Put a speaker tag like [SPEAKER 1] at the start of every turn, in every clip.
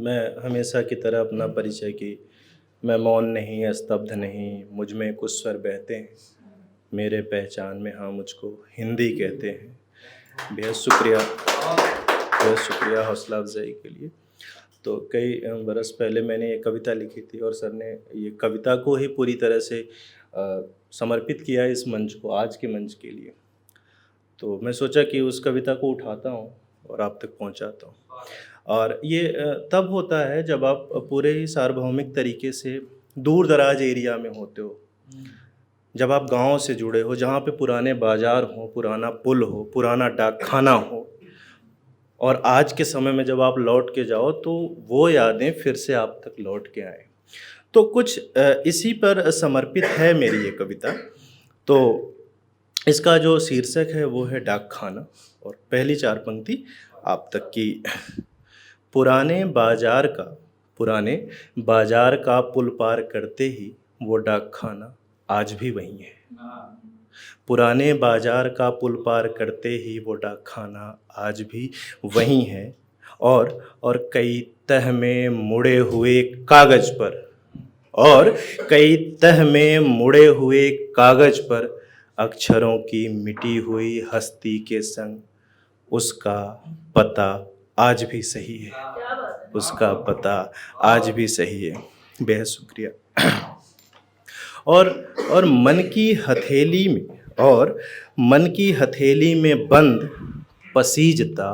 [SPEAKER 1] मैं हमेशा की तरह अपना परिचय कि मैं मौन नहीं, स्तब्ध नहीं, मुझ में कुछ स्वर बहते हैं, मेरे पहचान में हाँ मुझको हिंदी कहते हैं। बेहद शुक्रिया हौसला अफ़ज़ाई के लिए। तो कई बरस पहले मैंने ये कविता लिखी थी और सर ने ये कविता को ही पूरी तरह से समर्पित किया इस मंच को, आज के मंच के लिए। तो मैं सोचा कि उस कविता को उठाता हूँ और आप तक पहुँचाता हूँ। और ये तब होता है जब आप पूरे ही सार्वभौमिक तरीके से दूर दराज एरिया में होते हो, जब आप गांव से जुड़े हो, जहाँ पे पुराने बाज़ार हों, पुराना पुल हो, पुराना डाकखाना हो, और आज के समय में जब आप लौट के जाओ तो वो यादें फिर से आप तक लौट के आए। तो कुछ इसी पर समर्पित है मेरी ये कविता। तो इसका जो शीर्षक है वो है डाकखाना, और पहली 4 पंक्ति आप तक की। पुराने बाजार का पुल पार करते ही वो डाकखाना आज भी वहीं है। पुराने बाजार का पुल पार करते ही वो डाकखाना आज भी वहीं है। और कई तह में मुड़े हुए कागज़ पर अक्षरों की मिटी हुई हस्ती के संग उसका पता आज भी सही है। बेहद शुक्रिया। और मन की हथेली में बंद पसीजता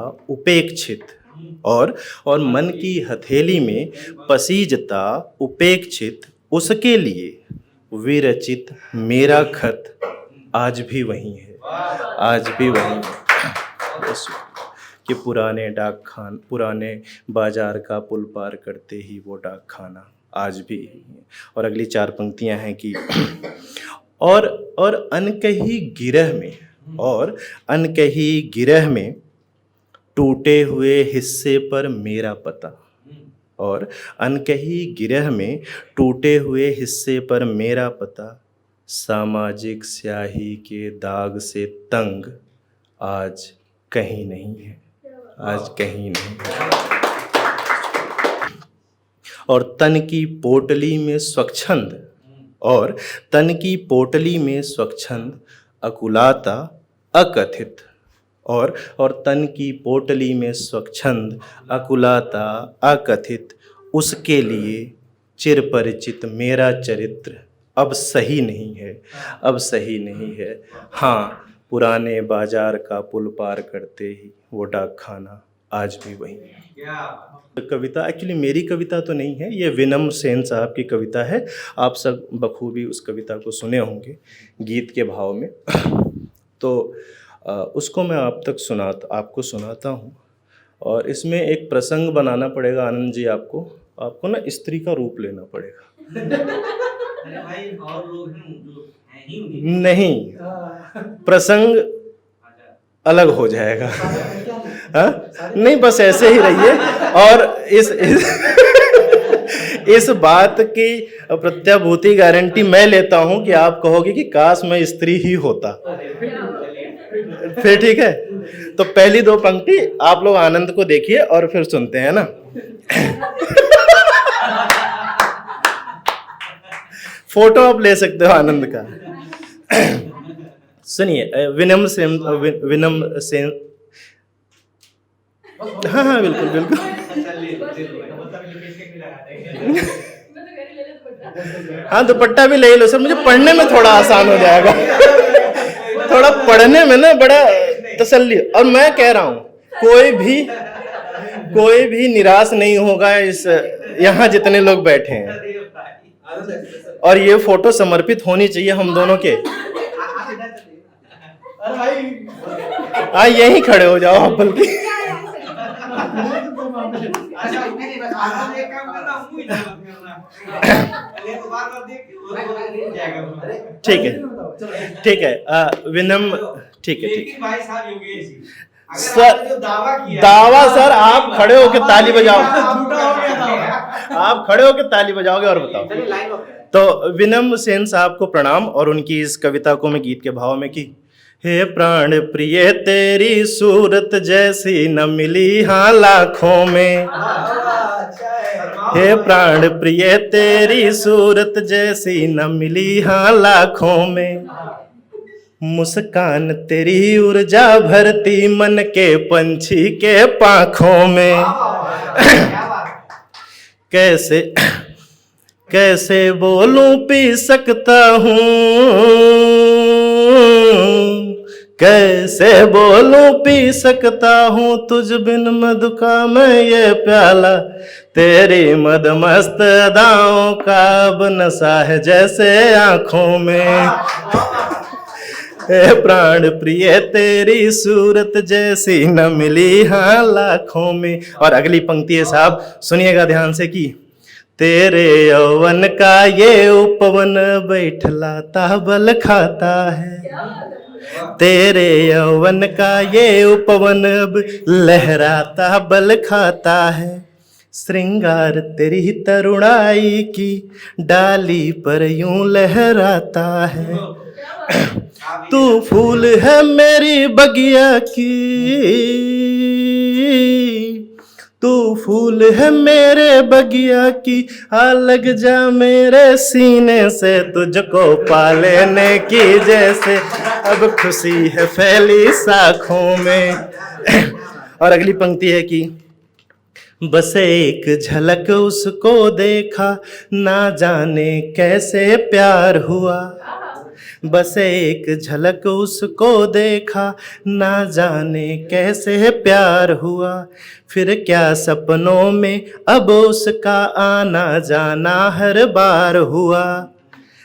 [SPEAKER 1] उपेक्षित उसके लिए विरचित मेरा खत आज भी वहीं है। कि पुराने बाजार का पुल पार करते ही वो डाकखाना आज भी है। और अगली 4 पंक्तियां हैं कि और अनकही गिरह में टूटे हुए हिस्से पर मेरा पता, और अनकही गिरह में टूटे हुए हिस्से पर मेरा पता, सामाजिक स्याही के दाग से तंग आज कहीं नहीं है। और तन की पोटली में स्वच्छंद अकुलाता अकथित, और तन की पोटली में स्वच्छंद अकुलाता अकथित उसके लिए चिरपरिचित मेरा चरित्र अब सही नहीं है। हाँ, पुराने बाजार का पुल पार करते ही वो डाकखाना आज भी वहीं है। कविता एक्चुअली मेरी कविता तो नहीं है, ये विनम्र सेन साहब की कविता है। आप सब बखूबी उस कविता को सुने होंगे गीत के भाव में। तो उसको मैं आपको सुनाता हूँ। और इसमें एक प्रसंग बनाना पड़ेगा आनंद जी, आपको ना स्त्री का रूप लेना पड़ेगा।
[SPEAKER 2] अरे भाई और लोग हैं जो हैं ही
[SPEAKER 1] नहीं, प्रसंग अलग हो जाएगा। हाँ? नहीं, बस ऐसे ही रहिए। और इस बात की प्रत्याभूति गारंटी मैं लेता हूं कि आप कहोगे कि काश मैं स्त्री ही होता। फिर ठीक है। तो पहली 2 पंक्ति आप लोग आनंद को देखिए और फिर सुनते हैं ना। फोटो आप ले सकते हो आनंद का। सुनिए, विनम्र सेन। हाँ बिल्कुल। हाँ, दुपट्टा भी ले लो सर, मुझे पढ़ने में थोड़ा आसान हो जाएगा। थोड़ा पढ़ने में ना बड़ा तसल्ली। और मैं कह रहा हूँ कोई भी निराश नहीं होगा यहाँ जितने लोग बैठे हैं। और ये फोटो समर्पित होनी चाहिए हम दोनों के। हाँ, यहीं खड़े हो जाओ आप बल्कि। ठीक है। विनम्र, ठीक है। सर, दावा सर, आप खड़े होकर ताली बजाओ। आप खड़े होकर ताली बजाओगे और बताओ। तो विनम्र सेन साहब को प्रणाम। और उनकी इस कविता को मैं गीत के भाव में की। हे प्राण प्रिय तेरी सूरत जैसी न मिली हाँ लाखों में, हे प्राण प्रिय तेरी सूरत जैसी न मिली हाँ लाखों में, मुस्कान तेरी ऊर्जा भरती मन के पंछी के पाखों में। कैसे कैसे बोलूं पी सकता हूँ, कैसे बोलूं पी सकता हूँ तुझ बिन मधु का मैं ये प्याला, तेरी मदमस्त अदाओं का अब नशा है जैसे आँखों में। ए प्राण प्रिय तेरी सूरत जैसी न मिली हाँ लाखों में। और अगली पंक्ति है साहब, सुनिएगा ध्यान से कि तेरे यौवन का ये उपवन बैठलाता बल खाता है, तेरे यौवन का ये उपवन अब लहराता बल खाता है, श्रृंगार तेरी तरुणाई की डाली पर यूं लहराता है, तू फूल है मेरी बगिया की, तू फूल है मेरे बगिया की, आ लग जा मेरे सीने से तुझको पा लेने की जैसे अब खुशी है फैली शाखों में। और अगली पंक्ति है कि बस एक झलक उसको देखा ना जाने कैसे प्यार हुआ, बस एक झलक उसको देखा ना जाने कैसे प्यार हुआ, फिर क्या सपनों में अब उसका आना जाना हर बार हुआ,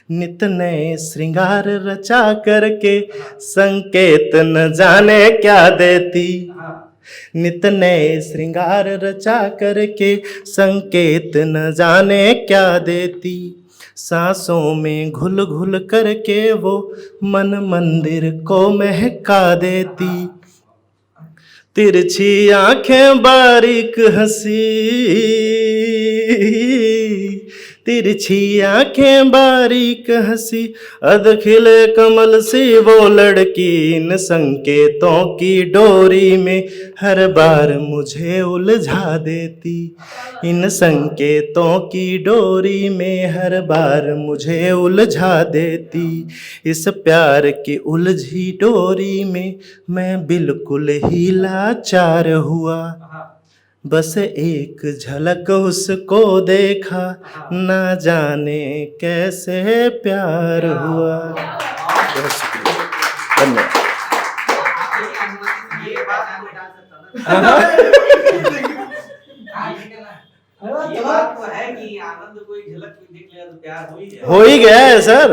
[SPEAKER 1] नित नए श्रृंगार रचा करके संकेत न जाने क्या देती, नित नए श्रृंगार रचा करके संकेत न जाने क्या देती, सांसों में घुल घुल करके वो मन मंदिर को महका देती, तिरछी आंखें बारीक हंसी, तिरछी आंखें बारीक हंसी, अधखिले कमल सी वो लड़की, इन संकेतों की डोरी में हर बार मुझे उलझा देती, इन संकेतों की डोरी में हर बार मुझे उलझा देती, इस प्यार की उलझी डोरी में मैं बिल्कुल ही लाचार हुआ, बस एक झलक उसको देखा ना जाने कैसे प्यार हुआ। बहुत शुक्रिया, धन्यवाद।
[SPEAKER 2] ये बात मैं डाल सकता हूं ना। ये बात तो है कि आनंद कोई झलक कोई देख लिया तो प्यार हो ही जाए।
[SPEAKER 1] हो ही गया है सर।